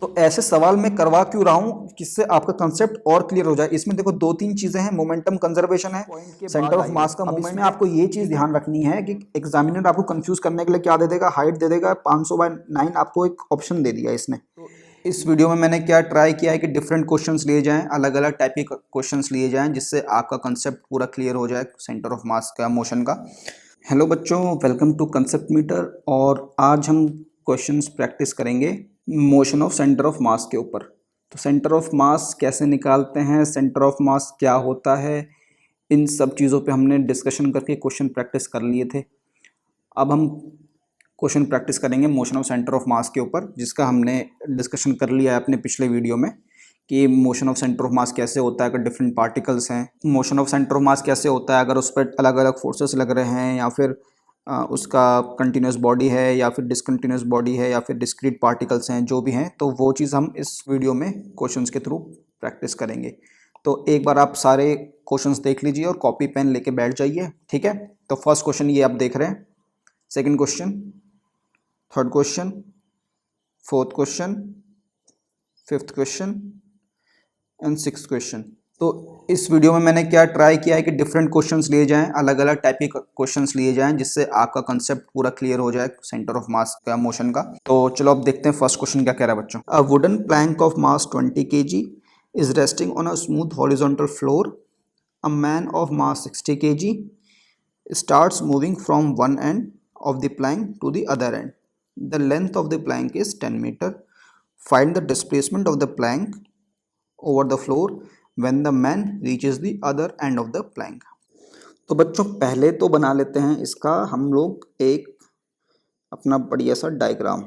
तो ऐसे सवाल मैं करवा क्यों रहा हूँ, किससे आपका कंसेप्ट और क्लियर हो जाए। इसमें देखो दो तीन चीजें हैं, मोमेंटम कंजर्वेशन है, सेंटर ऑफ मास का मूवमेंट। इसमें आपको ये चीज ध्यान रखनी है कि एग्जामिनर आपको कंफ्यूज करने के लिए क्या दे देगा, हाइट दे देगा 500/9, आपको एक ऑप्शन दे दिया इसने। तो इस वीडियो में मैंने क्या ट्राई किया है कि डिफरेंट क्वेश्चंस लिए जाएं, अलग अलग टाइप के क्वेश्चंस लिए जाएं, जिससे आपका कंसेप्ट पूरा क्लियर हो जाए सेंटर ऑफ मास का, मोशन का। हेलो बच्चों, वेलकम टू कंसेप्ट मीटर। और आज हम क्वेश्चंस प्रैक्टिस करेंगे मोशन ऑफ सेंटर ऑफ मास के ऊपर। तो सेंटर ऑफ मास कैसे निकालते हैं, सेंटर ऑफ मास क्या होता है, इन सब चीज़ों पे हमने डिस्कशन करके क्वेश्चन प्रैक्टिस कर लिए थे। अब हम क्वेश्चन प्रैक्टिस करेंगे मोशन ऑफ सेंटर ऑफ मास के ऊपर, जिसका हमने डिस्कशन कर लिया है अपने पिछले वीडियो में कि मोशन ऑफ सेंटर ऑफ मास कैसे होता है अगर डिफरेंट पार्टिकल्स हैं, मोशन ऑफ सेंटर ऑफ मास कैसे होता है अगर उस पर अलग अलग फोर्सेस लग रहे हैं, या फिर उसका कंटिन्यूस बॉडी है, या फिर डिसकंटिन्यूस बॉडी है, या फिर डिस्क्रीट पार्टिकल्स हैं, जो भी हैं। तो वो चीज़ हम इस वीडियो में क्वेश्चंस के थ्रू प्रैक्टिस करेंगे। तो एक बार आप सारे क्वेश्चंस देख लीजिए और कॉपी पेन लेके बैठ जाइए, ठीक है। तो फर्स्ट क्वेश्चन ये आप देख रहे हैं, second question, third question, fourth question, fifth question and sixth question. तो इस वीडियो में मैंने क्या ट्राई किया है कि डिफरेंट क्वेश्चंस लिए जाएं, अलग अलग टाइप के क्वेश्चंस लिए जाएं, जिससे आपका कंसेप्ट पूरा क्लियर हो जाए सेंटर ऑफ मास का, मोशन का। तो चलो अब देखते हैं फर्स्ट क्वेश्चन क्या कह रहा है बच्चों। A wooden plank of mass 20 kg is resting on a smooth horizontal floor. A man of mass 60 kg starts moving from one end of the plank to the other end. The length of the plank is 10 meter. Find the displacement of the plank over the floor when the man reaches the other end of the plank. तो बच्चों पहले तो बना लेते हैं इसका हम लोग एक अपना बढ़िया सा डायग्राम।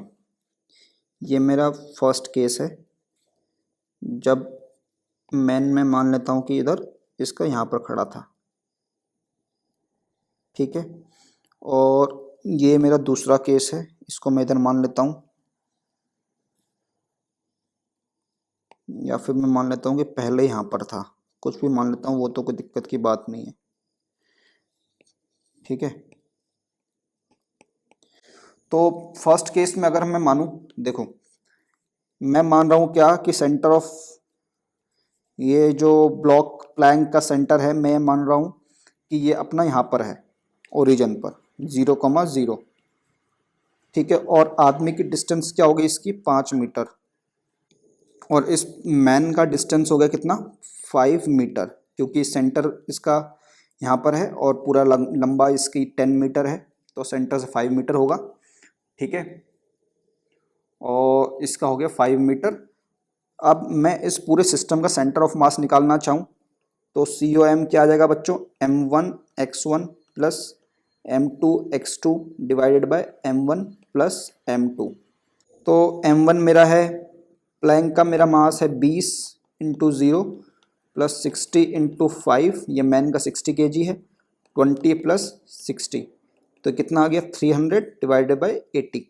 ये मेरा फर्स्ट केस है, जब मैं मान लेता हूँ कि इधर इसका यहाँ पर खड़ा था, ठीक है। और ये मेरा दूसरा केस है, इसको मैं इधर मान लेता हूँ, या फिर मैं मान लेता हूँ कि पहले यहाँ पर था, कुछ भी मान लेता हूँ, वो तो कोई दिक्कत की बात नहीं है, ठीक है। तो फर्स्ट केस में अगर मैं मानूँ, देखो मैं मान रहा हूँ क्या कि सेंटर ऑफ ये जो ब्लॉक प्लैंक का सेंटर है, मैं मान रहा हूँ कि ये अपना यहाँ पर है, ओरिजिन पर 0,0, ठीक है। और आदमी की डिस्टेंस क्या होगी इसकी, 5 मीटर, और इस मैन का डिस्टेंस हो गया कितना, 5 मीटर, क्योंकि सेंटर इसका यहाँ पर है और पूरा लंबा इसकी 10 मीटर है, तो सेंटर से 5 मीटर होगा, ठीक है। और इसका हो गया 5 मीटर। अब मैं इस पूरे सिस्टम का सेंटर ऑफ मास निकालना चाहूँ तो COM क्या आ जाएगा बच्चों, m1x1 plus m2x2 divided by m1 plus m2। तो m1 मेरा है, प्लैंक का मेरा मास है 20 × 0 प्लस 60 × 5, ये मैन का 60 kg है, 20 प्लस 60, तो कितना आ गया 300 डिवाइडेड बाय 80।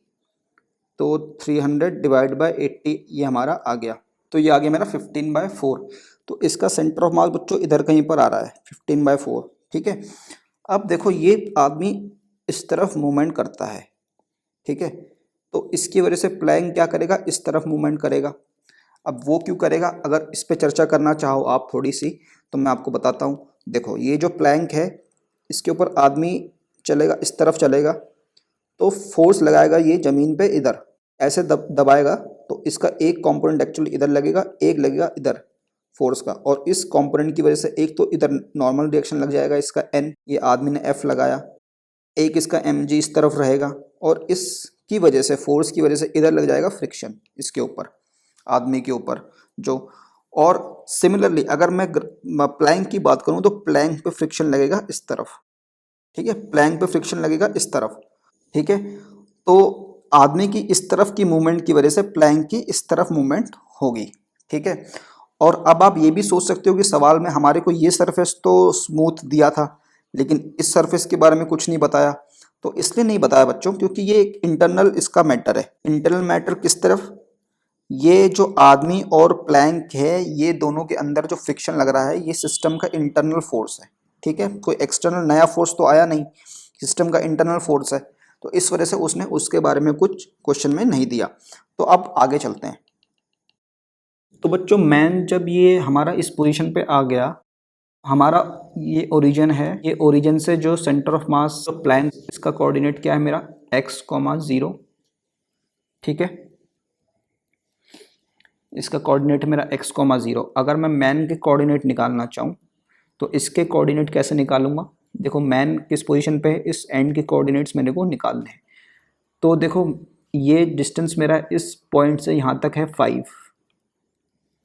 तो 300 डिवाइड बाय 80 ये हमारा आ गया, तो ये आ गया मेरा 15/4। तो इसका सेंटर ऑफ मास बच्चों इधर कहीं पर आ रहा है 15/4, ठीक है। अब देखो ये आदमी इस तरफ मूवमेंट करता है, ठीक है, तो इसकी वजह से प्लैंक क्या करेगा, इस तरफ मूवमेंट करेगा। अब वो क्यों करेगा, अगर इस पे चर्चा करना चाहो आप थोड़ी सी, तो मैं आपको बताता हूँ। देखो ये जो प्लैंक है, इसके ऊपर आदमी चलेगा, इस तरफ चलेगा, तो फोर्स लगाएगा ये ज़मीन पे, इधर ऐसे दबाएगा, तो इसका एक कंपोनेंट एक्चुअली इधर लगेगा, एक लगेगा इधर फोर्स का, और इस कंपोनेंट की वजह से एक तो इधर नॉर्मल रिएक्शन लग जाएगा इसका N, ये आदमी ने F लगाया, एक इसका mg इस तरफ रहेगा, और इसकी वजह से फोर्स की वजह से इधर लग जाएगा फ्रिक्शन इसके ऊपर, आदमी के ऊपर जो। और सिमिलरली अगर मैं प्लैंक की बात करूं तो प्लैंक पे फ्रिक्शन लगेगा इस तरफ, ठीक है, प्लैंक पे फ्रिक्शन लगेगा इस तरफ, ठीक है। तो आदमी की इस तरफ की मूवमेंट की वजह से प्लैंक की इस तरफ मूवमेंट होगी, ठीक है। और अब आप ये भी सोच सकते हो कि सवाल में हमारे को ये सरफेस तो स्मूथ दिया था, लेकिन इस सरफेस के बारे में कुछ नहीं बताया। तो इसलिए नहीं बताया बच्चों क्योंकि ये एक इंटरनल इसका मैटर है। इंटरनल मैटर किस तरफ, ये जो आदमी और प्लैंक है, ये दोनों के अंदर जो फ्रिक्शन लग रहा है, ये सिस्टम का इंटरनल फोर्स है, ठीक है। कोई एक्सटर्नल नया फोर्स तो आया नहीं, सिस्टम का इंटरनल फोर्स है, तो इस वजह से उसने उसके बारे में कुछ क्वेश्चन में नहीं दिया। तो अब आगे चलते हैं। तो बच्चों मैन जब ये हमारा इस पोजीशन पे आ गया, हमारा ये ओरिजिन है, ये ओरिजिन से जो सेंटर ऑफ मास प्लैंक, इसका कोऑर्डिनेट क्या है मेरा x, 0, ठीक है। इसका कोऑर्डिनेट मेरा x, 0। अगर मैं मैन के कोऑर्डिनेट निकालना चाहूँ तो इसके कोऑर्डिनेट कैसे निकालूंगा? देखो मैन किस पोजीशन पे है, इस एंड के कोऑर्डिनेट्स मेरे को निकालने हैं। तो देखो ये डिस्टेंस मेरा इस पॉइंट से यहाँ तक है 5,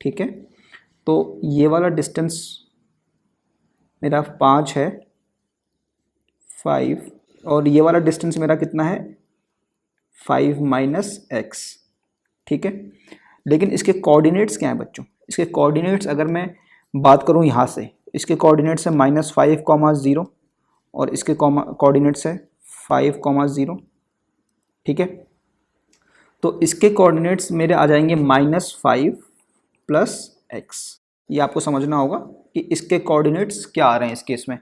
ठीक है। तो ये वाला डिस्टेंस मेरा 5 है, 5, और ये वाला डिस्टेंस मेरा कितना है 5 माइनस एक्स, ठीक है। लेकिन इसके कोऑर्डिनेट्स क्या हैं बच्चों? इसके कोऑर्डिनेट्स अगर मैं बात करूं यहाँ से, इसके कोऑर्डिनेट्स है -5, 0 और इसके कोऑर्डिनेट्स है 5, 0, ठीक है। तो इसके कोऑर्डिनेट्स मेरे आ जाएंगे -5 प्लस एक्स। ये आपको समझना होगा कि इसके कोऑर्डिनेट्स क्या आ रहे हैं इस केस में,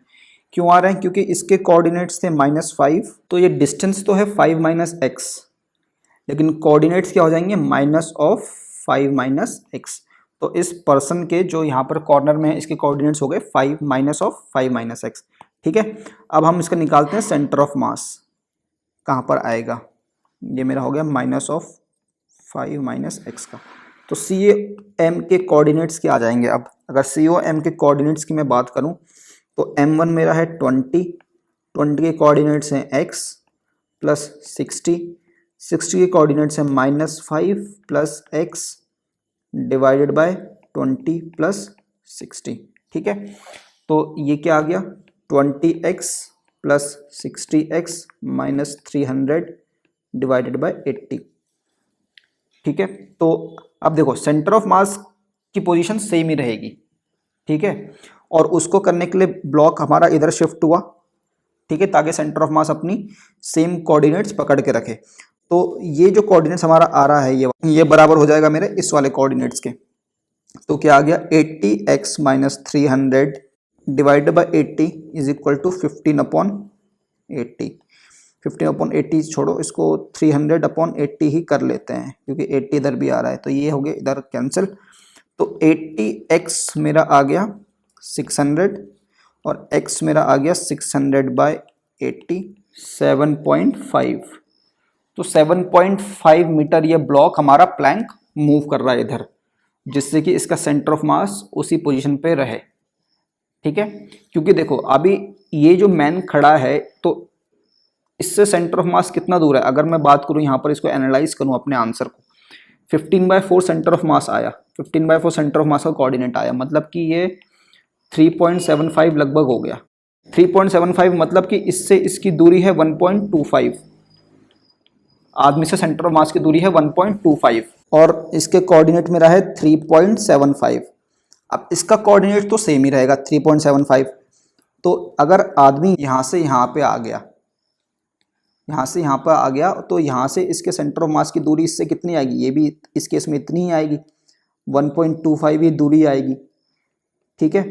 क्यों आ रहे हैं, क्योंकि इसके कोऑर्डिनेट्स थे -5, तो ये डिस्टेंस तो है 5 माइनस एक्स, लेकिन कोऑर्डिनेट्स क्या हो जाएंगे -5 माइनस एक्स। तो इस पर्सन के जो यहाँ पर कॉर्नर में है इसके कोऑर्डिनेट्स हो गए 5 माइनस एक्स, ठीक है। अब हम इसका निकालते हैं सेंटर ऑफ मास कहाँ पर आएगा। ये मेरा हो गया -5 माइनस एक्स का। तो सी एम के कोऑर्डिनेट्स क्या आ जाएंगे? अब अगर सी ओ एम के कोऑर्डिनेट्स की मैं बात करूं तो m1 मेरा है 20 के कोऑर्डिनेट्स हैं x प्लस 60 के कोऑर्डिनेट्स हैं -5 plus x divided by 20 plus 60, ठीक है। तो ये क्या आ गया 20x plus 60x minus 300 divided by 80, ठीक है। तो अब देखो सेंटर ऑफ मास की पोजीशन सेम ही रहेगी, ठीक है, और उसको करने के लिए ब्लॉक हमारा इधर शिफ्ट हुआ, ठीक है, ताकि सेंटर ऑफ मास अपनी सेम कोऑर्डिनेट्स पकड़ के रखे। तो ये जो कोऑर्डिनेट्स हमारा आ रहा है ये बराबर हो जाएगा मेरे इस वाले कोऑर्डिनेट्स के। तो क्या आ गया 80x minus 300 divided by 80 is equal to 15/80। 15/80 छोड़ो, इसको 300/80 ही कर लेते हैं क्योंकि 80 इधर भी आ रहा है, तो ये हो गया इधर कैंसिल। तो 80x मेरा आ गया 600 और x मेरा आ गया 600/80, 7.5। तो 7.5 मीटर ये ब्लॉक हमारा प्लैंक मूव कर रहा है इधर, जिससे कि इसका सेंटर ऑफ मास उसी पोजीशन पे रहे, ठीक है। क्योंकि देखो अभी ये जो मैन खड़ा है तो इससे सेंटर ऑफ मास कितना दूर है, अगर मैं बात करूं यहाँ पर इसको एनालाइज करूं अपने आंसर को, 15/4 सेंटर ऑफ मास आया, 15/4 सेंटर ऑफ मास का कोऑर्डिनेट आया, मतलब कि ये 3.75 लगभग हो गया। 3.75 मतलब कि इससे इसकी दूरी है 1.25, आदमी से सेंटर ऑफ मास की दूरी है 1.25 और इसके कोऑर्डिनेट मेरा है 3.75। अब इसका कोऑर्डिनेट तो सेम ही रहेगा 3.75। तो अगर आदमी यहाँ से यहाँ पे आ गया, यहाँ से यहाँ पर आ गया, तो यहाँ से इसके सेंटर ऑफ मास की दूरी इससे कितनी आएगी, ये भी इस केस में इतनी ही आएगी, 1.25 ही दूरी आएगी, ठीक है।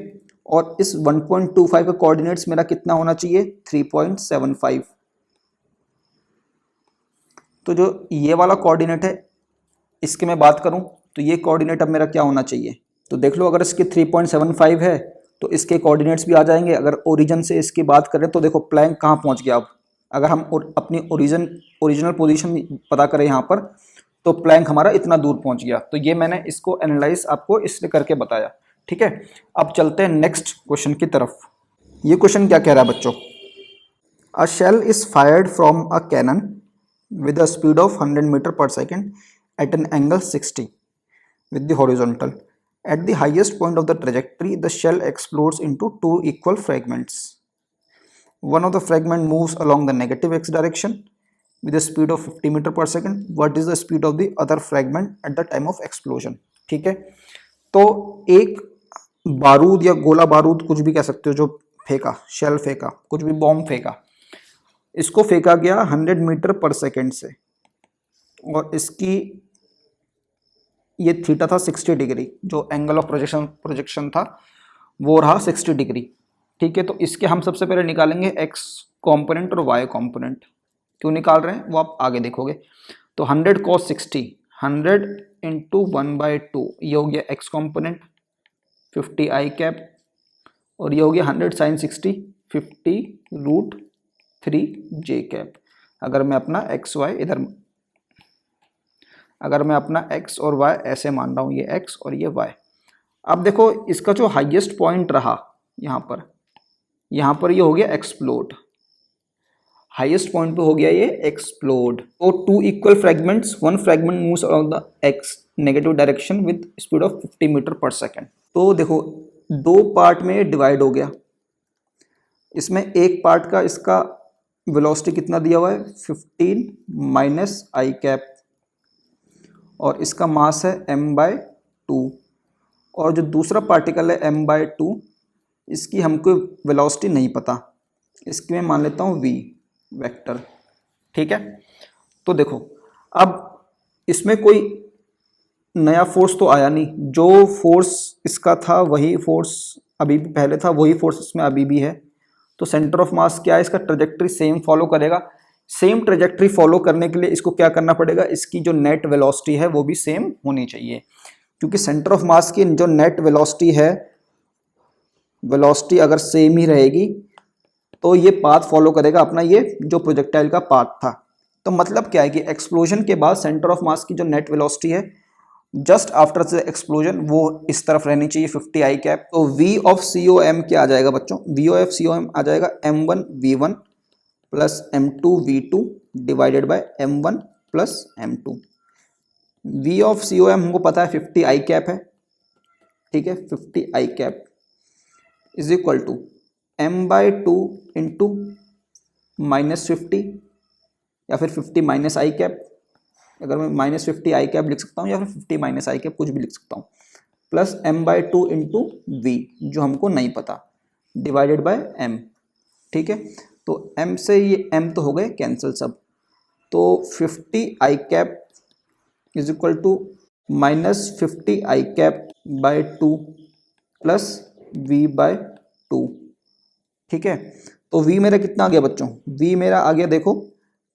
और इस 1.25 का कोऑर्डिनेट्स मेरा कितना होना चाहिए 3.75। तो जो ये वाला कोऑर्डिनेट है इसकी मैं बात करूं तो ये कोऑर्डिनेट अब मेरा क्या होना चाहिए, तो देख लो अगर इसकी 3.75 है तो इसके कोऑर्डिनेट्स भी आ जाएंगे। अगर ओरिजिन से इसकी बात करें तो देखो प्लैंक कहाँ पहुंच गया। अब अगर हम अपनी ओरिजिनल पोजीशन पता करें यहाँ पर तो प्लैंक हमारा इतना दूर पहुंच गया। तो ये मैंने इसको एनालाइज आपको इसलिए करके बताया, ठीक है। अब चलते हैं नेक्स्ट क्वेश्चन की तरफ। ये क्वेश्चन क्या कह रहा है बच्चों, a shell is fired from a cannon with a speed of 100 meter per second at an angle 60 with the horizontal. At the highest point of the trajectory, the shell explodes into two equal fragments. One of the fragment moves along the negative x direction with a speed of 50 meter per second. What is the speed of the other fragment at the time of explosion? ठीक है, तो एक बारूद या गोला बारूद कुछ भी कह सकते हो जो फेंका, शेल फेंका, कुछ भी बॉम्ब फेंका, इसको फेंका गया 100 मीटर पर सेकेंड से और इसकी ये थीटा था 60 डिग्री, जो एंगल ऑफ प्रोजेक्शन था वो रहा 60 डिग्री, ठीक है। तो इसके हम सबसे पहले निकालेंगे एक्स कॉम्पोनेंट और वाई कॉम्पोनेंट। क्यों निकाल रहे हैं वो आप आगे देखोगे। तो 100 cos 60, 100 इंटू 1/2, ये हो गया x कॉम्पोनेंट 50 आई कैप, और ये हो गया 100 साइन 60 50√3 जे कैप। अगर मैं अपना x y इधर, अगर मैं अपना x और y ऐसे मान रहा हूँ, ये x और ये y। अब देखो इसका जो हाईएस्ट पॉइंट रहा यहाँ पर ये हो गया एक्सप्लोड, हाईएस्ट पॉइंट पे हो गया ये एक्सप्लोड। तो two equal fragments, one fragment moves along the x negative direction with speed of 50 metre per second. तो देखो दो पार्ट में डिवाइड हो गया, इसमें एक पार्ट का इसका वेलोसिटी कितना दिया हुआ है 15 माइनस आई कैप, और इसका मास है m/2, और जो दूसरा पार्टिकल है m/2, इसकी हमको वेलोसिटी नहीं पता, इसकी मैं मान लेता हूँ v वेक्टर। ठीक है, तो देखो अब इसमें कोई नया फोर्स तो आया नहीं, जो फोर्स इसका था वही फोर्स अभी भी पहले था, वही फोर्स इसमें अभी भी है। तो सेंटर ऑफ मास क्या है, इसका ट्रेजेक्ट्री सेम फॉलो करेगा। सेम ट्रेजेक्ट्री फॉलो करने के लिए इसको क्या करना पड़ेगा, इसकी जो नेट वेलोसिटी है वो भी सेम होनी चाहिए, क्योंकि सेंटर ऑफ मास की जो नेट वेलोसिटी है, वेलोसिटी अगर सेम ही रहेगी तो ये पाथ फॉलो करेगा अपना, ये जो प्रोजेक्टाइल का पाथ था। तो मतलब क्या है कि एक्सप्लोजन के बाद सेंटर ऑफ मास की जो नेट वेलोसिटी है जस्ट आफ्टर द एक्सप्लोजन वो इस तरफ रहनी चाहिए 50 आई कैप। तो V ऑफ COM क्या आ जाएगा बच्चों, V ऑफ COM आ जाएगा m1v1 plus m2v2 divided by m1 plus m2। V of COM हमको पता है 50 आई कैप है, ठीक है, 50 i cap is equal to m/2 into -50 या फिर 50 माइनस आई कैप, अगर मैं -50 आई कैप लिख सकता हूँ या फिर 50 माइनस आई कैप कुछ भी लिख सकता हूँ, प्लस m/2 इंटू वी जो हमको नहीं पता डिवाइडेड बाय m। ठीक है, तो m से ये m तो हो गए कैंसिल सब, तो 50 i cap is equal to -50 i cap by 2 plus v/2। ठीक है, तो v मेरा कितना आ गया बच्चों, v मेरा आ गया देखो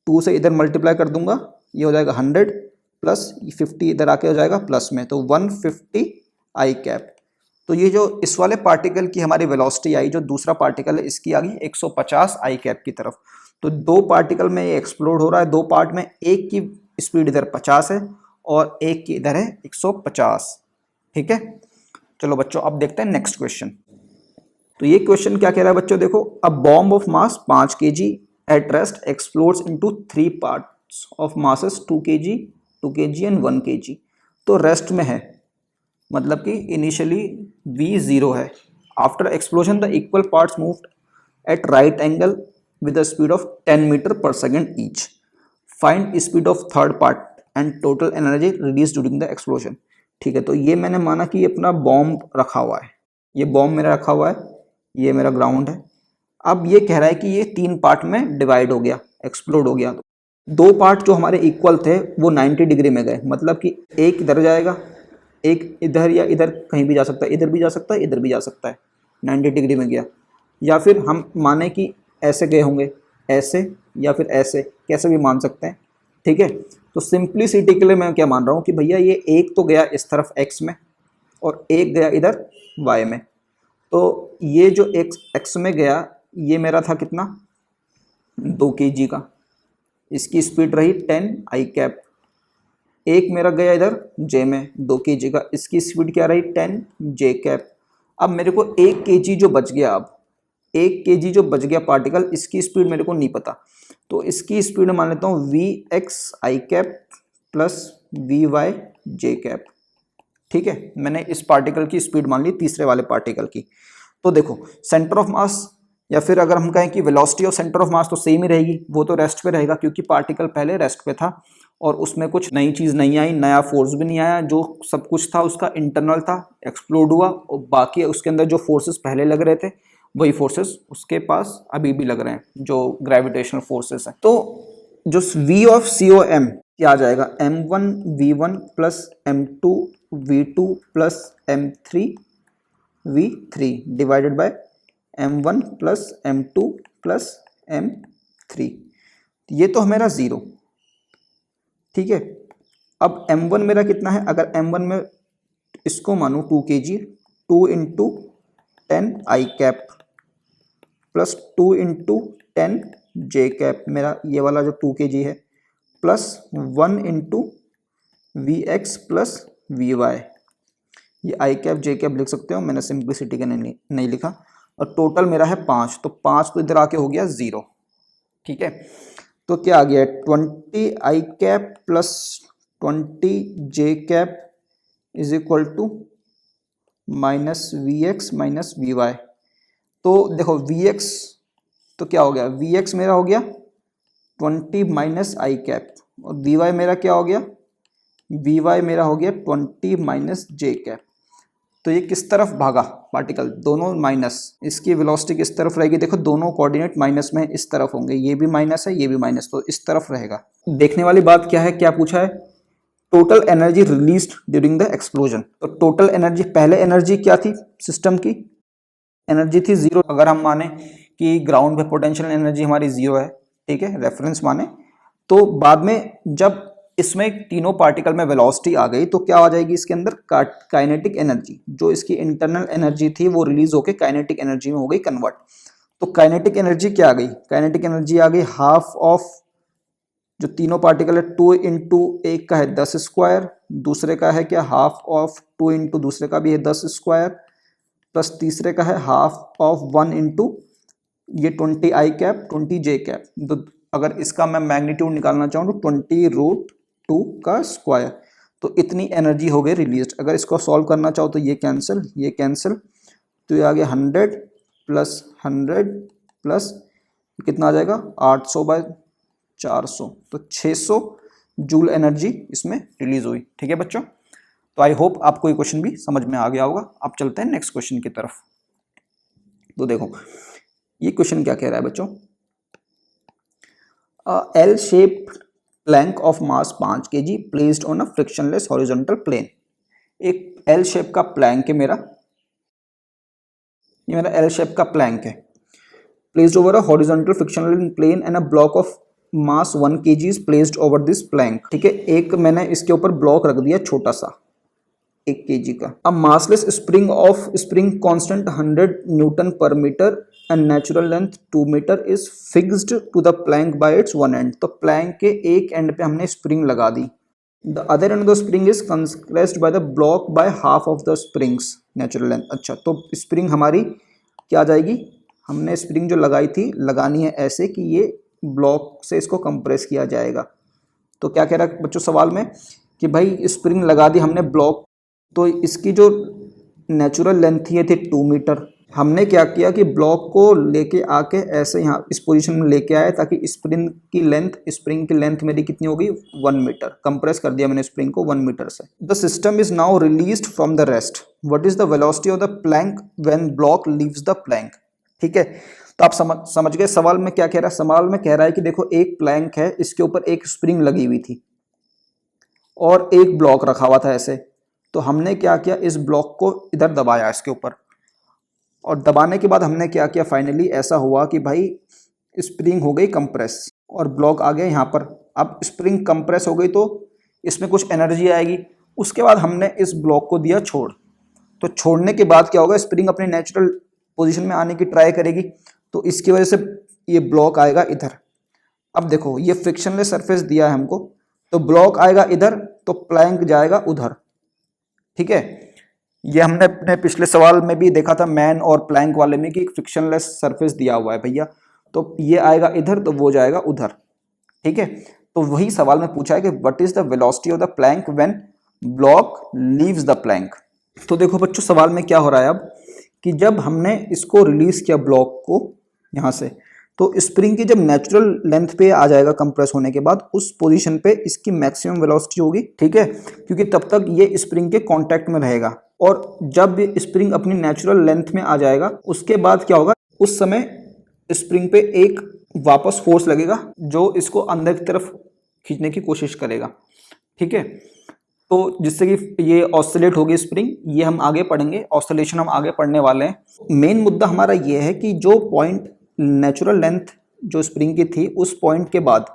2 से इधर मल्टीप्लाई कर दूंगा, ये हो जाएगा 100 प्लस 50 इधर आके हो जाएगा प्लस में, तो 150 आई कैप। तो ये जो इस वाले पार्टिकल की हमारी वेलोसिटी आई, जो दूसरा पार्टिकल है इसकी आ गई 150 आई कैप की तरफ। तो दो पार्टिकल में ये एक्सप्लोड हो रहा है, दो पार्ट में, एक की स्पीड इधर 50 है और एक की इधर है 150। ठीक है, चलो बच्चों अब देखते हैं नेक्स्ट क्वेश्चन। तो ये क्वेश्चन क्या कह रहा है बच्चों, देखो a bomb of mass 5 kg at rest explodes into 3 parts of masses 2 kg, 2 kg and 1 kg। तो रेस्ट में है, मतलब कि इनिशियली v 0 है। After explosion the equal parts moved at right angle with the speed of 10 metre per second each. Find speed of third part and total energy release during the explosion. ठीक है, तो ये मैंने माना कि ये अपना बॉम्ब रखा हुआ है, ये बॉम्ब मेरा रखा हुआ है, ये मेरा ग्राउंड है। अब ये कह रहा है कि ये 3 पार्ट में डिवाइड हो गया, एक्सप्लोड हो गया। दो पार्ट जो हमारे इक्वल थे वो 90 डिग्री में गए, मतलब कि एक इधर जाएगा, एक इधर या इधर कहीं भी जा सकता है, इधर भी जा सकता है, इधर भी जा सकता है, 90 डिग्री में गया। या फिर हम माने कि ऐसे गए होंगे, ऐसे या फिर ऐसे, कैसे भी मान सकते हैं। ठीक है, तो सिंप्लिसिटी के लिए मैं क्या मान रहा हूँ कि भैया ये एक तो गया इस तरफ x में और एक गया इधर y में। तो ये जो x में गया ये मेरा था कितना 2 kg का, इसकी स्पीड रही 10 आई कैप। एक मेरा गया इधर j में 2 kg का, इसकी स्पीड क्या रही 10 j कैप। अब मेरे को 1 kg जो बच गया, अब 1 kg जो बच गया पार्टिकल, इसकी स्पीड मेरे को नहीं पता, तो इसकी स्पीड मान लेता हूँ vx i cap plus vy j cap. ठीक है, मैंने इस पार्टिकल की स्पीड मान ली तीसरे वाले पार्टिकल की। तो देखो सेंटर ऑफ मास, या फिर अगर हम कहें कि वेलोसिटी ऑफ सेंटर ऑफ मास तो सेम ही रहेगी, वो तो रेस्ट पे रहेगा क्योंकि पार्टिकल पहले रेस्ट पे था और उसमें कुछ नई चीज़ नहीं आई, नया फोर्स भी नहीं आया, जो सब कुछ था उसका इंटरनल था, एक्सप्लोड हुआ, और बाकी उसके अंदर जो फोर्सेस पहले लग रहे थे वही फोर्सेस उसके पास अभी भी लग रहे हैं, जो ग्रेविटेशनल फोर्सेस हैं। तो जो V ऑफ COM क्या आ जाएगा m1v1 plus m2v2 plus m3v3 divided by m1 plus m2 plus m3। ये तो हमारा 0। ठीक है, अब m1 मेरा कितना है, अगर m1 में इसको मानूं 2 kg, 2 into 10 i cap plus 2 into 10 j cap, मेरा ये वाला जो 2 kg है, plus 1 into v x plus v y, ये आई कैप जे कैप लिख सकते हो, मैंने सिंप्लिसिटी के नहीं लिखा। और टोटल मेरा है 5, तो 5 तो इधर आके हो गया 0। ठीक है, तो क्या आ गया, 20 i cap plus 20 j cap is equal to minus v x minus v y. तो देखो वी एक्स तो क्या हो गया, वी एक्स मेरा हो गया 20 माइनस आई कैप, और वी वाई मेरा क्या हो गया, वी वाई मेरा हो गया 20 माइनस जे कैप। तो ये किस तरफ भागा पार्टिकल, दोनों माइनस, इसकी वेलोसिटी किस तरफ रहेगी, देखो दोनों कोऑर्डिनेट माइनस में इस तरफ होंगे, ये भी माइनस है ये भी माइनस, तो इस तरफ रहेगा। देखने वाली बात क्या है, क्या पूछा है, total energy released during the explosion. तो टोटल एनर्जी, पहले एनर्जी क्या थी, सिस्टम की एनर्जी थी 0, अगर हम माने कि ग्राउंड पे पोटेंशियल एनर्जी हमारी 0 है, ठीक है, रेफरेंस माने, तो बाद में जब इसमें तीनों पार्टिकल में वेलोसिटी आ गई तो क्या आ जाएगी इसके अंदर, काइनेटिक एनर्जी, जो इसकी इंटरनल एनर्जी थी वो रिलीज होकर काइनेटिक एनर्जी में हो गई कन्वर्ट। तो काइनेटिक एनर्जी क्या आ गई, काइनेटिक एनर्जी आ गई हाफ ऑफ, जो तीनों पार्टिकल है 2 इंटू एक का है 10 स्क्वायर, दूसरे का है क्या हाफ ऑफ 2 इंटू दूसरे का भी है 10 स्क्वायर, प्लस तीसरे का है हाफ ऑफ 1 इंटू ये 20 आई कैप 20 जे कैप। तो अगर इसका मैं मैग्नीट्यूड निकालना चाहूँ तो 20 रूट 2 का स्क्वायर, तो इतनी एनर्जी हो गई रिलीज। अगर इसको सॉल्व करना चाहो तो ये कैंसिल, तो ये आ गया 100 प्लस 100 प्लस कितना आ जाएगा 800 बाय 400, तो 600 जूल एनर्जी इसमें रिलीज हुई। ठीक है बच्चों, तो आई होप आपको ये क्वेश्चन भी समझ में आ गया होगा। अब चलते हैं नेक्स्ट क्वेश्चन की तरफ। तो देखो ये क्वेश्चन क्या कह रहा है बच्चों, L shape plank of mass 5 kg placed on a frictionless horizontal plane. एक एल शेप का प्लैंक है मेरा, ये मेरा एल शेप का प्लैंक है, placed over a horizontal frictional plane and a block of mass 1 kg is placed over this plank. ठीक है, एक मैंने इसके ऊपर ब्लॉक रख दिया छोटा सा 1 kg का। A massless spring of spring constant 100 newton per metre and natural length 2 metre is fixed to the plank by its one end. तो प्लैंक के एक एंड पे हमने स्प्रिंग लगा दी, the other end of the spring is compressed by the block by half of the spring's natural length. अच्छा, तो spring हमारी क्या आ जाएगी, हमने स्प्रिंग जो लगाई थी लगानी है ऐसे कि ये ब्लॉक से इसको कंप्रेस किया जाएगा। तो क्या कह रहा है बच्चों सवाल में कि भाई स्प्रिंग लगा दी हमने ब्लॉक, तो इसकी जो नेचुरल लेंथ थी ये थी 2 मीटर। हमने क्या किया कि ब्लॉक को लेके आके ऐसे यहाँ इस पोजीशन में लेके आए ताकि स्प्रिंग की लेंथ मेरी कितनी हो गई 1 मीटर, कंप्रेस कर दिया मैंने स्प्रिंग को 1 मीटर से। The system is now released from the rest, what is the velocity of the plank when block leaves the plank. ठीक है, तो आप समझ गए सवाल में क्या कह रहा है। सवाल में कह रहा है कि देखो एक प्लैंक है, इसके ऊपर एक स्प्रिंग लगी हुई थी और एक ब्लॉक रखा हुआ था ऐसे, तो हमने क्या किया इस ब्लॉक को इधर दबाया इसके ऊपर, और दबाने के बाद हमने क्या किया फाइनली ऐसा हुआ कि भाई स्प्रिंग हो गई कंप्रेस और ब्लॉक आ गया यहाँ पर। अब स्प्रिंग कंप्रेस हो गई तो इसमें कुछ एनर्जी आएगी, उसके बाद हमने इस ब्लॉक को दिया छोड़, तो छोड़ने के बाद क्या होगा स्प्रिंग अपने नेचुरल पोजीशन में आने की ट्राई करेगी, तो इसकी वजह से ये ब्लॉक आएगा इधर। अब देखो ये फ्रिक्शनलेस सरफेस दिया है हमको, तो ब्लॉक आएगा इधर तो प्लैंक जाएगा उधर। ठीक है, ये हमने अपने पिछले सवाल में भी देखा था मैन और प्लैंक वाले में कि एक फ्रिक्शनलेस सरफेस दिया हुआ है भैया, तो ये आएगा इधर तो वो जाएगा उधर। ठीक है, तो वही सवाल में पूछा है कि what is the velocity of the plank when block leaves the plank. तो देखो बच्चों सवाल में क्या हो रहा है अब कि जब हमने इसको रिलीज किया ब्लॉक को यहाँ से, तो स्प्रिंग की जब नेचुरल लेंथ पे आ जाएगा कंप्रेस होने के बाद, उस पोजीशन पे इसकी मैक्सिमम वेलोसिटी होगी। ठीक है, क्योंकि तब तक ये स्प्रिंग के कांटेक्ट में रहेगा, और जब स्प्रिंग अपनी नेचुरल लेंथ में आ जाएगा उसके बाद क्या होगा, उस समय स्प्रिंग पे एक वापस फोर्स लगेगा जो इसको अंदर की तरफ खींचने की कोशिश करेगा। ठीक है, तो जिससे कि ये ऑसिलेट होगी स्प्रिंग, ये हम आगे पढ़ेंगे, ऑसिलेशन हम आगे पढ़ने वाले हैं। मेन मुद्दा हमारा ये है कि जो पॉइंट नेचुरल लेंथ जो स्प्रिंग की थी उस पॉइंट के बाद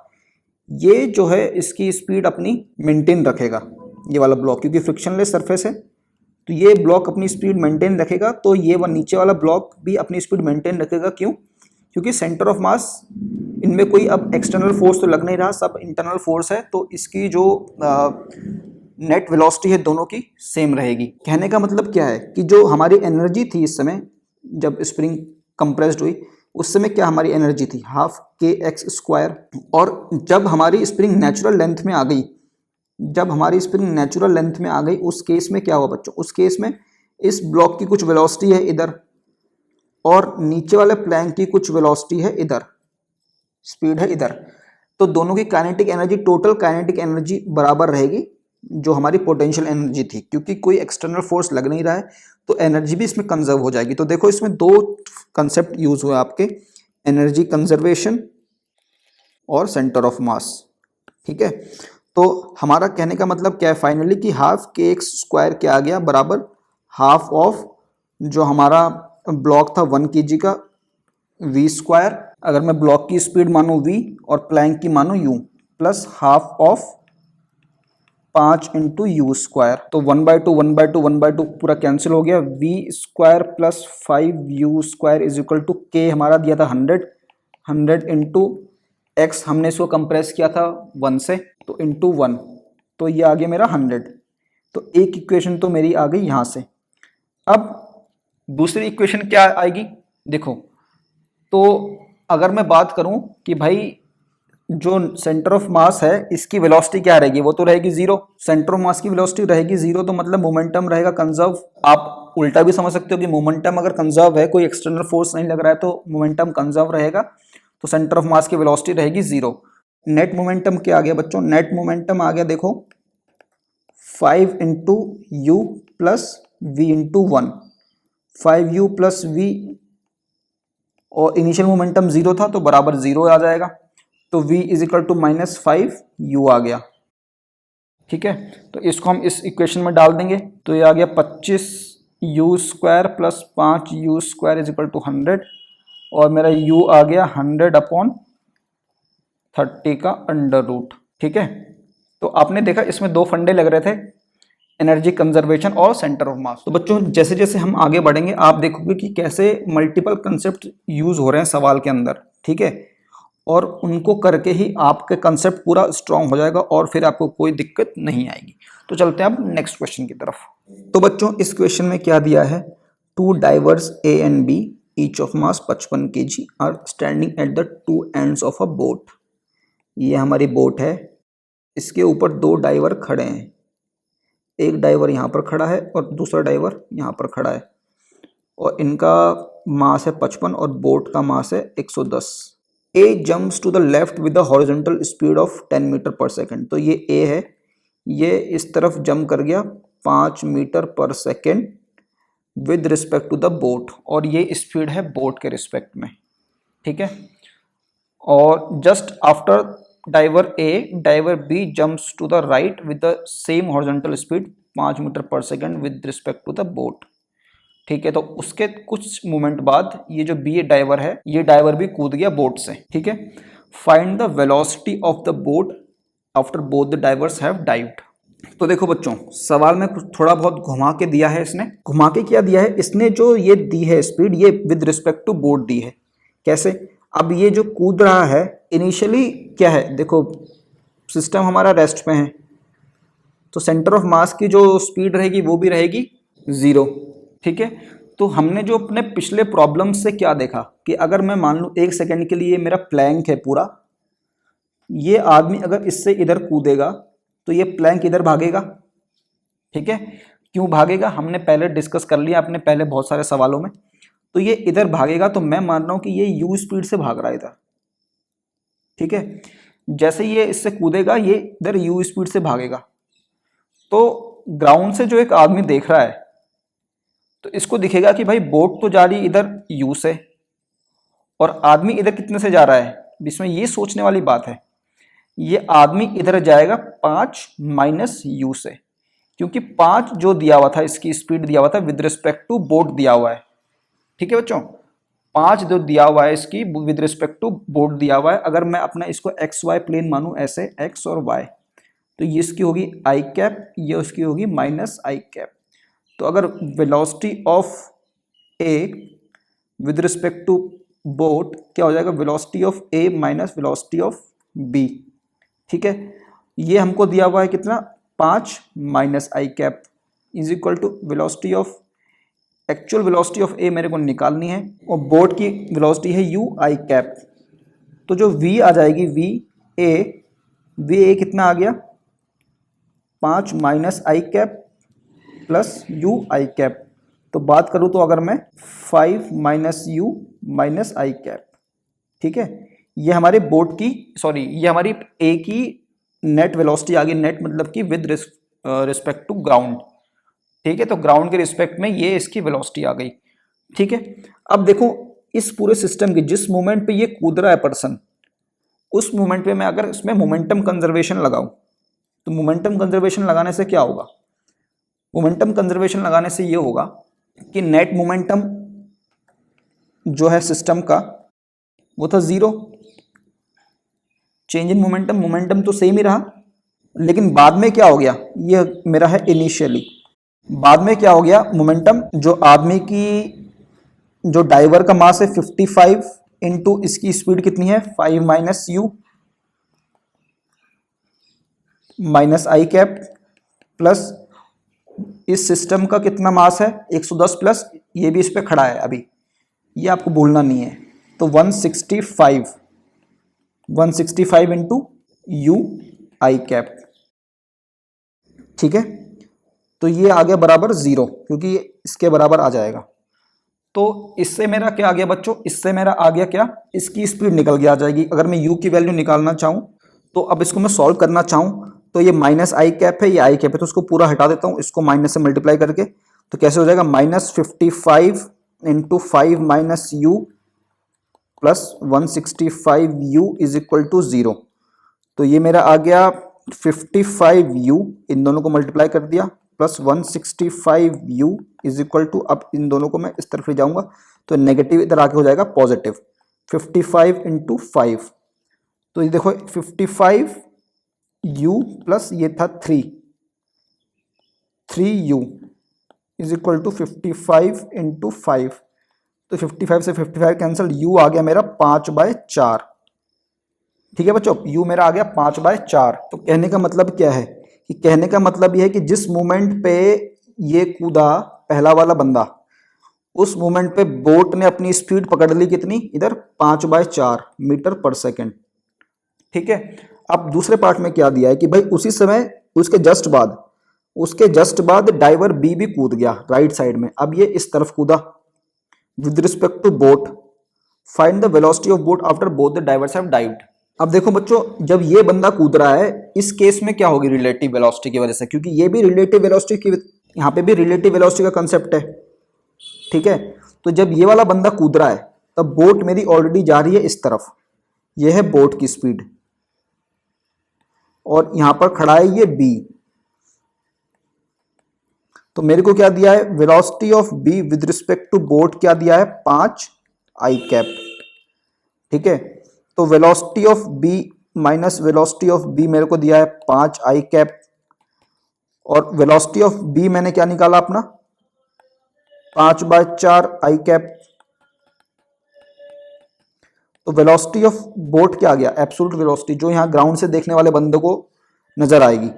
ये जो है इसकी स्पीड अपनी मेंटेन रखेगा, ये वाला ब्लॉक, क्योंकि फ्रिक्शनलेस सरफेस है तो ये ब्लॉक अपनी स्पीड मेंटेन रखेगा। तो ये नीचे वाला ब्लॉक भी अपनी स्पीड मेंटेन रखेगा। क्यों? क्योंकि सेंटर ऑफ मास, इनमें कोई अब एक्सटर्नल फोर्स तो लग नहीं रहा, सब इंटरनल फोर्स है, तो इसकी जो नेट वेलोसिटी है दोनों की सेम रहेगी। कहने का मतलब क्या है कि जो हमारी एनर्जी थी इस समय जब स्प्रिंग कंप्रेस्ड हुई, उस समय क्या हमारी एनर्जी थी, हाफ के एक्स स्क्वायर। और जब हमारी स्प्रिंग नेचुरल लेंथ में आ गई, जब हमारी स्प्रिंग नेचुरल लेंथ में आ गई, उस केस में क्या हुआ बच्चों, उस केस में इस ब्लॉक की कुछ वेलोसिटी है इधर और नीचे वाले प्लैंक की कुछ वेलोसिटी है इधर, स्पीड है इधर। तो दोनों की kinetic energy, total kinetic energy बराबर रहेगी जो हमारी पोटेंशियल एनर्जी थी, क्योंकि कोई एक्सटर्नल फोर्स लग नहीं रहा है तो एनर्जी भी इसमें कंजर्व हो जाएगी। तो देखो इसमें दो कंसेप्ट यूज हुए आपके, एनर्जी कंजर्वेशन और सेंटर ऑफ मास। ठीक है, तो हमारा कहने का मतलब क्या है फाइनली कि हाफ के एक्स स्क्वायर क्या आ गया बराबर हाफ ऑफ जो हमारा ब्लॉक था 1 kg का v स्क्वायर, अगर मैं ब्लॉक की स्पीड मानूं v और प्लैंक की मानूं u, plus half of 5 into u square. तो 1/2 1/2 1/2 पूरा कैंसिल हो गया, v square plus 5u square is equal to k हमारा दिया था 100 इंटू x, हमने इसको कंप्रेस किया था 1 से, तो इंटू 1, तो ये आ गया मेरा 100। तो एक इक्वेशन तो मेरी आ गई यहाँ से। अब दूसरी इक्वेशन क्या आएगी देखो, तो अगर मैं बात करूं कि भाई जो सेंटर ऑफ मास है इसकी वेलोसिटी क्या रहेगी, वो तो रहेगी जीरो। सेंटर ऑफ मास की वेलोसिटी रहेगी जीरो, तो मतलब मोमेंटम रहेगा कंजर्व। आप उल्टा भी समझ सकते हो कि मोमेंटम अगर कंजर्व है, कोई एक्सटर्नल फोर्स नहीं लग रहा है, तो मोमेंटम कंजर्व रहेगा, तो सेंटर ऑफ मास की वेलोसिटी रहेगी जीरो। नेट मोमेंटम क्या आ गया बच्चों, नेट मोमेंटम आ गया देखो 5 into u plus v into 1, 5u plus v, और इनिशियल मोमेंटम जीरो था तो बराबर जीरो आ जाएगा, तो v is equal to -5u आ गया। ठीक है, तो इसको हम इस इक्वेशन में डाल देंगे, तो ये आ गया 25u square plus 5u square is equal to 100, और मेरा u आ गया 100/30 का अंडर रूट। ठीक है, तो आपने देखा इसमें दो फंडे लग रहे थे, एनर्जी कंजर्वेशन और सेंटर ऑफ मास। तो बच्चों जैसे जैसे हम आगे बढ़ेंगे आप देखोगे कि कैसे मल्टीपल कंसेप्ट यूज हो रहे हैं सवाल के अंदर। ठीक है, और उनको करके ही आपका कंसेप्ट पूरा स्ट्रांग हो जाएगा और फिर आपको कोई दिक्कत नहीं आएगी। तो चलते हैं अब नेक्स्ट क्वेश्चन की तरफ। तो बच्चों इस क्वेश्चन में क्या दिया है, 2 divers A and B each of mass 55 kg are standing at the 2 ends of a boat. ये हमारी बोट है, इसके ऊपर 2 डाइवर खड़े हैं, एक डाइवर यहाँ पर खड़ा है और दूसरा डाइवर यहाँ पर खड़ा है, और इनका मास है 55 और बोट का मास है 110। A jumps to the left with the horizontal speed of 10 metre per second. तो ये ए है, ये इस तरफ जंप कर गया 5 metre per second with respect to the boat, और ये स्पीड है बोट के रिस्पेक्ट में। ठीक है, और just after diver A, diver B jumps to the right with the same horizontal speed 5 metre per second with respect to the boat. ठीक है, तो उसके कुछ मोमेंट बाद ये जो बी डाइवर है, ये डाइवर भी कूद गया बोट से। ठीक है, find the velocity of the boat after both the divers have dived. तो देखो बच्चों सवाल में कुछ थोड़ा बहुत घुमा के दिया है, इसने घुमा के क्या दिया है, इसने जो ये दी है स्पीड, ये विद रिस्पेक्ट टू बोट दी है। कैसे, अब ये जो कूद रहा है इनिशियली क्या है, देखो सिस्टम हमारा रेस्ट में है, तो सेंटर ऑफ मास की जो स्पीड रहेगी वो भी रहेगी जीरो। ठीक है, तो हमने जो अपने पिछले प्रॉब्लम से क्या देखा कि अगर मैं मान लूं 1 सेकेंड के लिए मेरा प्लैंक है पूरा, ये आदमी अगर इससे इधर कूदेगा तो ये प्लैंक इधर भागेगा। ठीक है, क्यों भागेगा हमने पहले डिस्कस कर लिया अपने पहले बहुत सारे सवालों में, तो ये इधर भागेगा, तो मैं मान रहा हूं कि ये u स्पीड से भाग रहा है इधर। ठीक है, जैसे ये इससे कूदेगा ये इधर u स्पीड से भागेगा, तो ग्राउंड से जो एक आदमी देख रहा है तो इसको दिखेगा कि भाई बोट तो जा रही इधर u से, और आदमी इधर कितने से जा रहा है, इसमें ये सोचने वाली बात है, ये आदमी इधर जाएगा 5 माइनस u से, क्योंकि 5 जो दिया हुआ था इसकी स्पीड दिया हुआ था विद रिस्पेक्ट टू बोट दिया हुआ है। ठीक है बच्चों, 5 जो दिया हुआ है इसकी विद रिस्पेक्ट टू बोट दिया हुआ है, अगर मैं अपना इसको एक्स वाई प्लेन मानूं ऐसे एक्स और वाई, तो ये इसकी होगी आई कैप, ये उसकी होगी माइनस आई कैप। तो अगर velocity of A with respect to boat क्या हो जाएगा, velocity of A minus velocity of B. ठीक है, ये हमको दिया हुआ है कितना 5 minus i cap is equal to velocity of, actual velocity of A मेरे को निकालनी है और बोट की वेलोसिटी है यू आई कैप। तो जो v आ जाएगी वी ए कितना आ गया 5 minus i cap plus you I cap. तो बात करूँ तो अगर मैं 5 minus you minus i cap, ठीक है, ये हमारे बोट की सॉरी ये हमारी ए की नेट वेलोसिटी आ गई, नेट मतलब कि विद रिस्पेक्ट टू ग्राउंड। ठीक है, तो ग्राउंड के रिस्पेक्ट में ये इसकी वेलोसिटी आ गई। ठीक है, अब देखो इस पूरे सिस्टम की जिस मोमेंट पे ये कूद रहा है पर्सन, उस मोमेंट पे मैं अगर इसमें मोमेंटम कंजर्वेशन लगाऊं, तो मोमेंटम कंजर्वेशन लगाने से क्या होगा, मोमेंटम कंजर्वेशन लगाने से ये होगा कि नेट मोमेंटम जो है सिस्टम का वो था 0, चेंज इन मोमेंटम, मोमेंटम तो सेम ही रहा, लेकिन बाद में क्या हो गया, ये मेरा है इनिशियली, बाद में क्या हो गया मोमेंटम, जो आदमी की जो डाइवर का मास है 55 इंटू इसकी स्पीड कितनी है 5 minus you minus i cap plus इस सिस्टम का कितना मास है 110 प्लस ये भी इस पे खड़ा है अभी, ये आपको भूलना नहीं है। तो 165 इंटू यू आई कैप। ठीक है, तो ये आ गया बराबर 0 क्योंकि ये इसके बराबर आ जाएगा। तो इससे मेरा क्या आ गया बच्चों, इससे मेरा आ गया क्या, इसकी स्पीड निकल के आ जाएगी। अगर मैं u की वैल्यू निकालना चाहूँ तो अब इसको मैं सॉल्व करना चाहूँ तो ये माइनस आई कैप है, ये आई कैप है, तो उसको पूरा हटा देता हूँ, इसको माइनस से मल्टीप्लाई करके, तो कैसे हो जाएगा -55 into 5 minus u plus 165 u is equal to 0। तो ये मेरा आ गया 55 यू, इन दोनों को मल्टीप्लाई कर दिया, plus 165 u is equal to, अब इन दोनों को मैं इस तरफ ले जाऊंगा तो नेगेटिव इधर आके हो जाएगा पॉजिटिव, 55 इंटू 5। तो ये देखो 55 यू प्लस ये था 3 u is equal to 55 into 5। तो 55 से 55 कैंसिल, यू आ गया मेरा 5/4। ठीक है बच्चों, u मेरा आ गया 5/4। तो कहने का मतलब क्या है कि कहने का मतलब यह है कि जिस मोमेंट पे ये कूदा पहला वाला बंदा, उस मोमेंट पे बोट ने अपनी स्पीड पकड़ ली कितनी, इधर 5/4 मीटर पर सेकेंड। ठीक है, अब दूसरे पार्ट में क्या दिया है कि भाई उसी समय उसके जस्ट बाद डाइवर बी भी कूद गया राइट साइड में, अब ये इस तरफ कूदा with respect to boat, find the velocity of boat after both the divers have dived. अब देखो बच्चों, जब ये बंदा कूद रहा है इस केस में क्या होगी रिलेटिव वेलोसिटी की वजह से, क्योंकि ये भी रिलेटिव वेलोसिटी की, यहाँ पे भी रिलेटिव वेलोसिटी का कंसेप्ट है। ठीक है, तो जब ये वाला बंदा कूद रहा है तब बोट मेरी ऑलरेडी जा रही है इस तरफ, ये है बोट की स्पीड, और यहां पर खड़ा है ये बी। तो मेरे को क्या दिया है, velocity of B with respect to boat क्या दिया है 5 आई कैप। ठीक है, तो velocity of B minus velocity of B मेरे को दिया है 5 आई कैप, और वेलोसिटी ऑफ बी मैंने क्या निकाला अपना 5/4 आई कैप। तो वेलोसिटी ऑफ बोट क्या आ गया, एब्सोल्यूट वेलोसिटी जो यहां ग्राउंड से देखने वाले बंदे को नजर आएगी,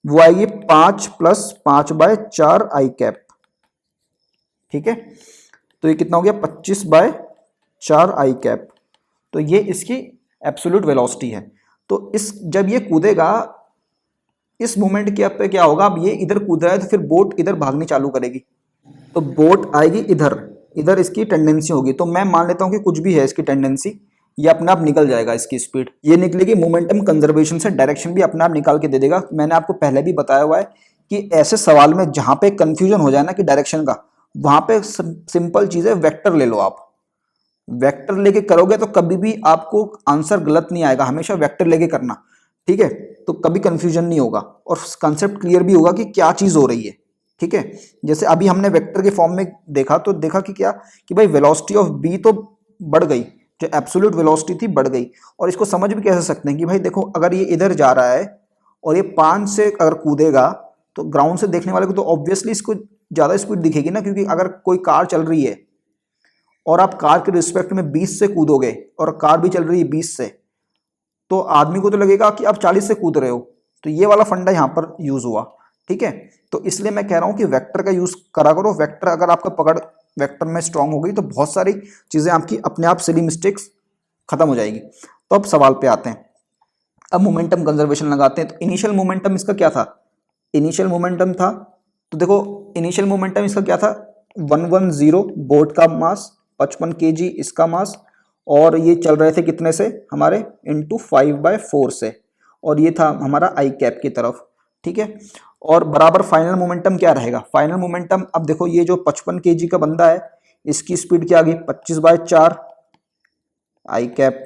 वो आएगी 5 प्लस 5/4 आई कैप। ठीक है, तो ये कितना हो गया 25/4 आई कैप। तो ये इसकी एब्सोल्यूट वेलोसिटी है। तो इस जब ये कूदेगा इस मोमेंट के पे क्या होगा, अब ये इधर कूद रहा है तो फिर बोट इधर भागनी चालू करेगी, तो बोट आएगी इधर इसकी टेंडेंसी होगी। तो मैं मान लेता हूं कि कुछ भी है इसकी टेंडेंसी, ये अपने आप निकल जाएगा, इसकी स्पीड ये निकलेगी, मोमेंटम कंजर्वेशन से डायरेक्शन भी अपने आप निकाल के दे देगा। मैंने आपको पहले भी बताया हुआ है कि ऐसे सवाल में जहां पे कंफ्यूजन हो जाए ना कि डायरेक्शन का, वहां पे सिंपल चीज है, वेक्टर ले लो। आप वेक्टर लेके करोगे तो कभी भी आपको आंसर गलत नहीं आएगा, हमेशा वेक्टर लेके करना। ठीक है, तो कभी कंफ्यूजन नहीं होगा और कंसेप्ट क्लियर भी होगा कि क्या चीज हो रही है। ठीक है, जैसे अभी हमने वेक्टर के फॉर्म में देखा तो देखा कि क्या कि भाई वेलोसिटी ऑफ बी तो बढ़ गई, जो एब्सोल्यूट वेलोसिटी थी बढ़ गई। और इसको समझ भी कैसे सकते हैं कि भाई देखो, अगर ये इधर जा रहा है और ये 5 से अगर कूदेगा तो ग्राउंड से देखने वाले को तो ऑब्वियसली इसको ज़्यादा स्पीड दिखेगी ना, क्योंकि अगर कोई कार चल रही है और आप कार के रिस्पेक्ट में 20 से कूदोगे और कार भी चल रही है 20 से, तो आदमी को तो लगेगा कि आप 40 से कूद रहे हो। तो ये वाला फंडा यहाँ पर यूज हुआ, ठीक है। तो इसलिए मैं कह रहा हूँ कि वेक्टर का यूज करा करो। वेक्टर अगर आपका पकड़ वेक्टर में स्ट्रांग हो गई तो बहुत सारी चीजें आपकी अपने आप सिली मिस्टेक्स खत्म हो जाएगी। तो अब सवाल पे आते हैं। अब मोमेंटम कंजर्वेशन लगाते हैं। तो इनिशियल मोमेंटम इसका क्या था? इनिशियल मोमेंटम था, तो देखो इनिशियल मोमेंटम इसका क्या था, 110 बोट का मास, 55 kg इसका मास, और ये चल रहे थे कितने से हमारे, इंटू 5/4 से, और ये था हमारा आई कैप की तरफ, ठीक है। और बराबर फाइनल मोमेंटम क्या रहेगा? फाइनल मोमेंटम, अब देखो ये जो 55 kg का बंदा है इसकी स्पीड क्या आ गई, 25/4 आई कैप,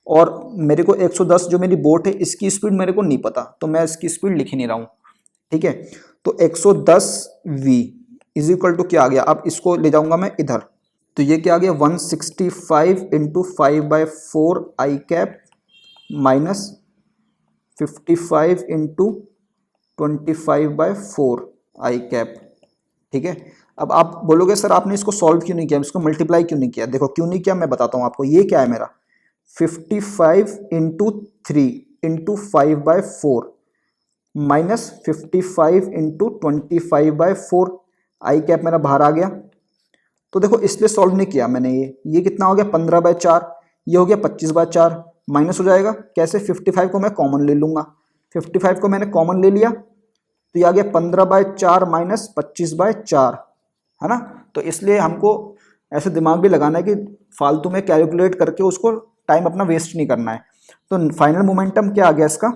और मेरे को 110 जो मेरी बोट है इसकी स्पीड मेरे को नहीं पता, तो मैं इसकी स्पीड लिख ही नहीं रहा हूँ, ठीक है। तो 110 v इज इक्वल टू क्या आ गया, अब इसको ले जाऊंगा मैं इधर, तो ये क्या आ गया, 165 into 5/4 i cap minus 55 into 25/4 I cap, ठीक है। अब आप बोलोगे सर आपने इसको सॉल्व क्यों नहीं किया, इसको मल्टीप्लाई क्यों नहीं किया? देखो क्यों नहीं किया मैं बताता हूँ आपको। ये क्या है मेरा, 55 इंटू 3 इंटू 5/4 माइनस 55 इंटू 25/4 आई कैप मेरा बाहर आ गया। तो देखो इसलिए सॉल्व नहीं किया मैंने। ये कितना हो गया, 15/4, ये हो गया 25/4, माइनस हो जाएगा कैसे, 55 को मैं कॉमन ले लूंगा, 55 को मैंने कॉमन ले लिया तो ये आ गया 15/4 माइनस 25/4, है ना। तो इसलिए हमको ऐसे दिमाग भी लगाना है कि फालतू में कैलकुलेट करके उसको टाइम अपना वेस्ट नहीं करना है। तो फाइनल मोमेंटम क्या आ गया इसका,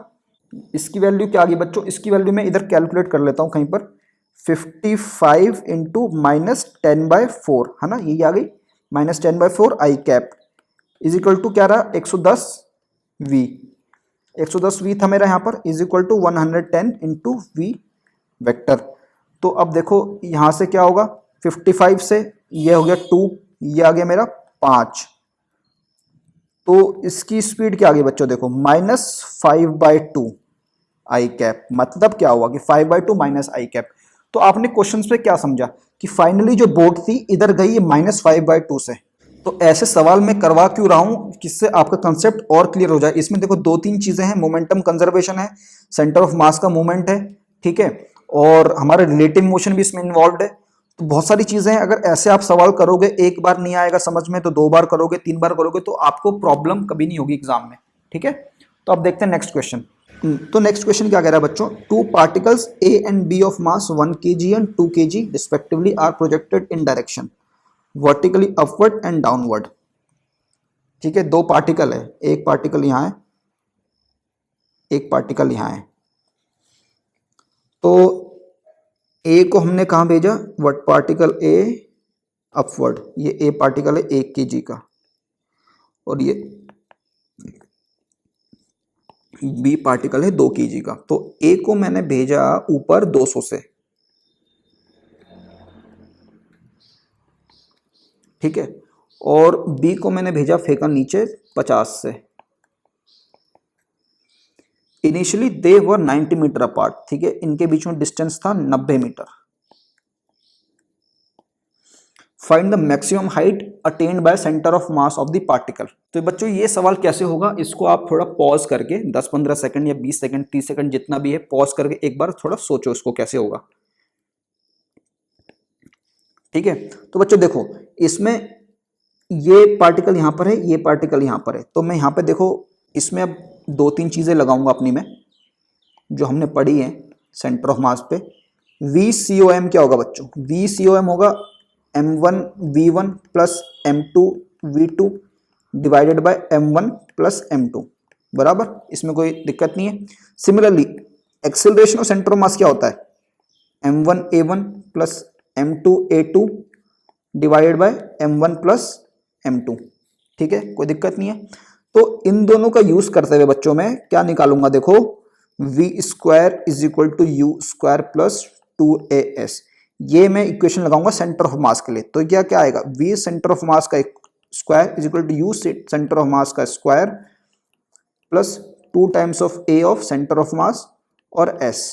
इसकी वैल्यू क्या आ गई बच्चों, इसकी वैल्यू मैं इधर कैलकुलेट कर लेता हूँ कहीं पर, 55 इंटू माइनस 10/4, है ना, ये आ गई minus 10/4 i cap is equal to क्या रहा, 110 वी, 110 वी था मेरा यहाँ पर, is equal to 110 into v vector. तो अब देखो यहाँ से क्या होगा, 55 से ये हो गया 2, ये आ गया मेरा 5, तो इसकी स्पीड क्या आ गई बच्चों, देखो -5/2 आई कैप, मतलब क्या हुआ कि 5/2 माइनस आई कैप। तो आपने क्वेश्चन पे क्या समझा कि फाइनली जो बोट थी इधर गई -5/2 से। तो ऐसे सवाल मैं करवा क्यों रहा हूं, किससे आपका कंसेप्ट और क्लियर हो जाए। इसमें देखो 2-3 चीजें हैं, मोमेंटम कंजर्वेशन है, सेंटर ऑफ मास का मूवमेंट है, ठीक है, और हमारा रिलेटिव मोशन भी इसमें इन्वॉल्व है। तो बहुत सारी चीजें हैं, अगर ऐसे आप सवाल करोगे, एक बार नहीं आएगा समझ में तो 2 बार करोगे, 3 बार करोगे, तो आपको प्रॉब्लम कभी नहीं होगी एग्जाम में, ठीक है। तो अब देखते हैं नेक्स्ट क्वेश्चन। तो नेक्स्ट क्वेश्चन क्या कह रहा है बच्चों, 2 particles A and B of mass 1 kg and 2 kg respectively are projected in direction vertically upward and downward, ठीक है। 2 पार्टिकल है, एक पार्टिकल यहाँ है, एक पार्टिकल यहाँ है। तो A को हमने कहाँ भेजा, वट पार्टिकल A अपवर्ड, ये A पार्टिकल है 1 kg का, और ये बी पार्टिकल है 2 kg का। तो ए को मैंने भेजा ऊपर 200 से, ठीक है, और बी को मैंने भेजा फेंका नीचे 50 से। Initially they were 90 metre apart, ठीक है, इनके बीच में डिस्टेंस था 90 metre. Find the maximum height attained by centre of mass of the particle. तो बच्चों ये सवाल कैसे होगा, इसको आप थोड़ा पॉज करके 10-15 सेकंड या 20 सेकंड 30 सेकंड जितना भी है, पॉज करके एक बार थोड़ा सोचो इसको कैसे होगा, ठीक है। तो बच्चों देखो इसमें ये पार्टिकल यहां पर है, ये पार्टिकल यहां पर है, तो मैं यहां पे देखो इसमें अब 2-3 चीजें लगाऊंगा अपनी में जो हमने पढ़ी है सेंटर ऑफ मास पे। VCOM क्या होगा बच्चों, VCOM होगा M1 V1 plus M2 V2 divided by M1 plus M2, बराबर, इसमें कोई दिक्कत नहीं है। Similarly acceleration of centre of मास क्या होता है, M1 A1 plus M2 A2 divided by M1 plus M2, ठीक है, कोई दिक्कत नहीं है। तो इन दोनों का यूज करते हुए बच्चों में क्या निकालूंगा, देखो V square is equal to U square plus 2AS, ये मैं इक्वेशन लगाऊंगा सेंटर ऑफ मास के लिए। तो क्या क्या आएगा, V सेंटर ऑफ मास का square is equal to u centre of mass का square plus 2 times of a of centre of mass और s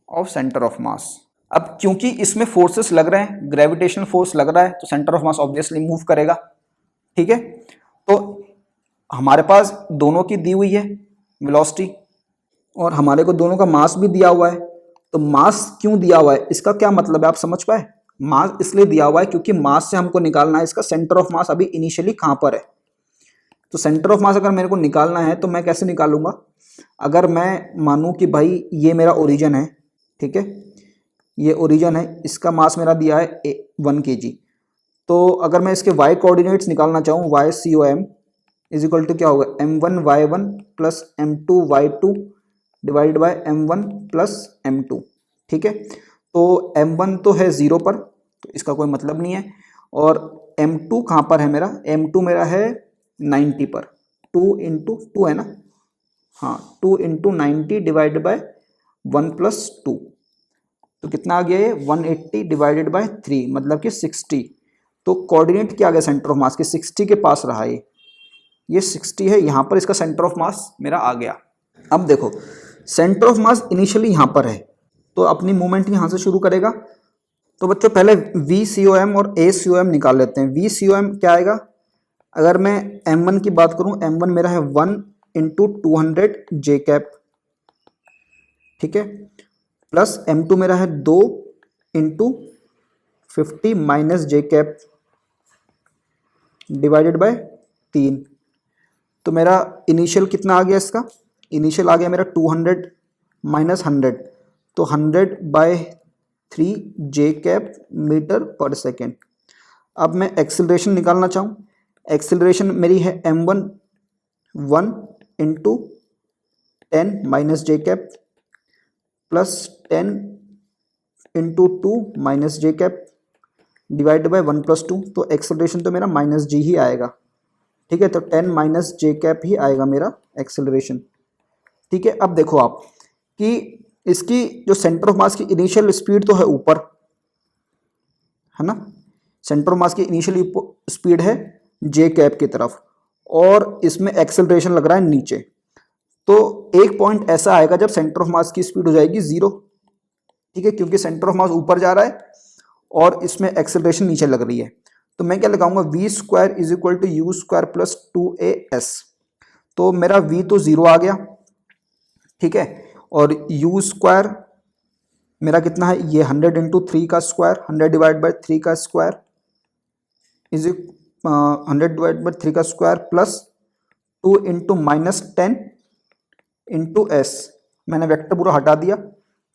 of centre of mass. अब क्योंकि इसमें फोर्सेस लग रहे हैं, ग्रेविटेशनल फोर्स लग रहा है, तो centre of mass obviously move करेगा। ठीक है, तो हमारे पास दोनों की दी हुई है वेलोसिटी और हमारे को दोनों का मास भी दिया हुआ है। तो मास क्यों दिया हुआ है, इसका क्या मतलब है आप समझ पाए? मास इसलिए दिया हुआ है क्योंकि मास से हमको निकालना है इसका सेंटर ऑफ मास अभी इनिशियली कहां पर है। तो सेंटर ऑफ मास अगर मेरे को निकालना है तो मैं कैसे निकालूंगा? अगर मैं मानूं कि भाई ये मेरा ओरिजिन है, ठीक है, ये ओरिजिन है, इसका मास मेरा दिया है 1 kg। तो अगर मैं इसके y कोऑर्डिनेट्स निकालना चाहूँ, y COM is equal to क्या होगा, m1y1 plus m2y2 divided by m1 plus m2। ठीक है, तो m1 तो है 0 पर, तो इसका कोई मतलब नहीं है, और m2 कहाँ पर है मेरा, m2 मेरा है 90 पर, 2 इंटू 2 है ना, हाँ 2 इंटू 90 डिवाइडेड बाय 1 प्लस 2, तो कितना आ गया ये 180 डिवाइडेड बाय 3 मतलब कि 60। तो कोऑर्डिनेट क्या आ गया सेंटर ऑफ मास के 60 के पास रहा ये 60 है, यहाँ पर इसका सेंटर ऑफ मास मेरा आ गया। अब देखो सेंटर ऑफ मास इनिशियली यहाँ पर है, तो अपनी मूवमेंट यहाँ से शुरू करेगा। तो बच्चों पहले VCOM और ACOM निकाल लेते हैं। VCOM क्या आएगा, अगर मैं M1 की बात करूँ, M1 मेरा है 1 इंटू 200 J कैप, ठीक है, प्लस M2 मेरा है 2 into 50 minus J cap divided by 3। तो मेरा इनिशियल कितना आ गया, इसका इनिशियल आ गया मेरा 200 माइनस 100, तो 100 by 3 J cap metre per second. अब मैं एक्सेलरेशन निकालना चाहूँ, एक्सेलरेशन मेरी है m1 1 into 10 minus J cap plus 10 into 2 minus J cap divide by 1 plus 2, तो एक्सेलरेशन तो मेरा माइनस G ही आएगा। ठीक है, तो 10 माइनस J कैप ही आएगा मेरा एक्सेलरेशन। ठीक है, अब देखो आप कि इसकी जो सेंटर ऑफ मास की इनिशियल स्पीड तो है ऊपर, है ना, सेंटर ऑफ मास की इनिशियल स्पीड है J कैप की तरफ, और इसमें एक्सेलरेशन लग रहा है नीचे। तो एक पॉइंट ऐसा आएगा जब सेंटर ऑफ मास की स्पीड हो जाएगी 0, ठीक है, क्योंकि सेंटर ऑफ मास ऊपर जा रहा है और इसमें एक्सेलरेशन नीचे लग रही है। तो मैं क्या लगाऊंगा, v square is equal to u square plus 2as। तो मेरा v तो 0 आ गया, ठीक है, और u स्क्वायर मेरा कितना है, ये 100 इंटू 3 का स्क्वायर, 100 डिवाइड बाई 3 का स्क्वायर इज 100 डिवाइड बाई 3 का square plus 2 into minus 10 into S. मैंने वेक्टर पूरा हटा दिया,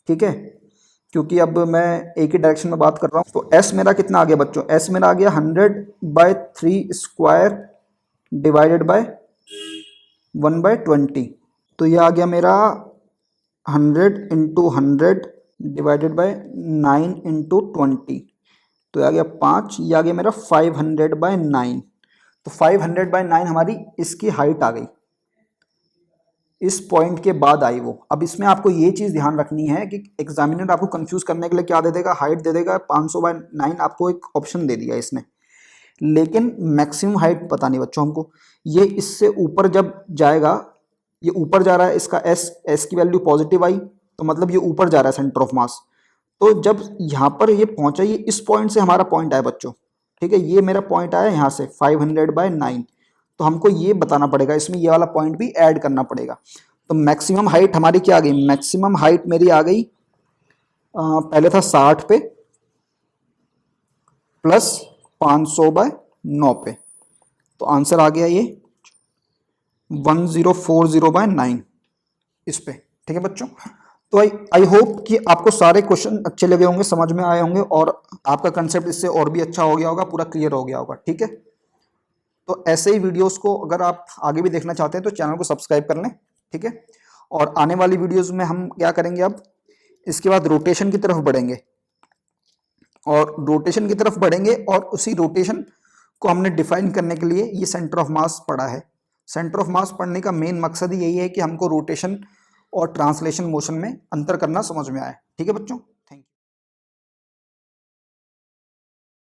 ठीक है, क्योंकि अब मैं एक ही डायरेक्शन में बात कर रहा हूँ। तो s मेरा कितना आ गया बच्चों, s मेरा आ गया 100 by 3 square divided by 1 by 20। तो ये आ गया मेरा 100 इंटू 100 डिवाइडेड बाय 9 इंटू 20, तो ये आ गया 5, ये आ गया मेरा 500 बाय 9। तो 500 बाय 9 हमारी इसकी हाइट आ गई, इस पॉइंट के बाद आई वो। अब इसमें आपको ये चीज़ ध्यान रखनी है कि एग्जामिनर आपको कंफ्यूज करने के लिए क्या दे देगा, हाइट दे देगा 500 बाय 9, आपको एक ऑप्शन दे दिया इसने, लेकिन मैक्सिमम हाइट पता नहीं बच्चों हमको। ये इससे ऊपर जब जाएगा, ये ऊपर जा रहा है, इसका एस की वैल्यू पॉजिटिव आई, तो मतलब ये ऊपर जा रहा है सेंटर ऑफ मास। तो जब यहाँ पर ये पहुंचा, ये इस पॉइंट से हमारा पॉइंट आया बच्चों, ठीक है, ये मेरा पॉइंट आया यहाँ से 500 बाय 9, तो हमको ये बताना पड़ेगा, इसमें ये वाला पॉइंट भी ऐड करना पड़ेगा। तो मैक्सिमम हाइट हमारी क्या आ गई, मैक्सिमम हाइट मेरी आ गई पहले था 60 पे प्लस 500 बाय 9 पे, तो आंसर आ गया ये 1040 बाय 9 इस पे। ठीक है बच्चों, तो आई होप कि आपको सारे क्वेश्चन अच्छे लगे होंगे, समझ में आए होंगे, और आपका कंसेप्ट इससे और भी अच्छा हो गया होगा, पूरा क्लियर हो गया होगा। ठीक है, तो ऐसे ही वीडियोस को अगर आप आगे भी देखना चाहते हैं तो चैनल को सब्सक्राइब कर लें, ठीक है। और आने वाली वीडियोस में हम क्या करेंगे, अब इसके बाद रोटेशन की तरफ बढ़ेंगे, और रोटेशन की तरफ बढ़ेंगे, और उसी रोटेशन को हमने डिफाइन करने के लिए ये सेंटर ऑफ मास पढ़ा है। सेंटर ऑफ मास पढ़ने का मेन मकसद ही यही है कि हमको रोटेशन और ट्रांसलेशन मोशन में अंतर करना समझ में आए। ठीक है बच्चों।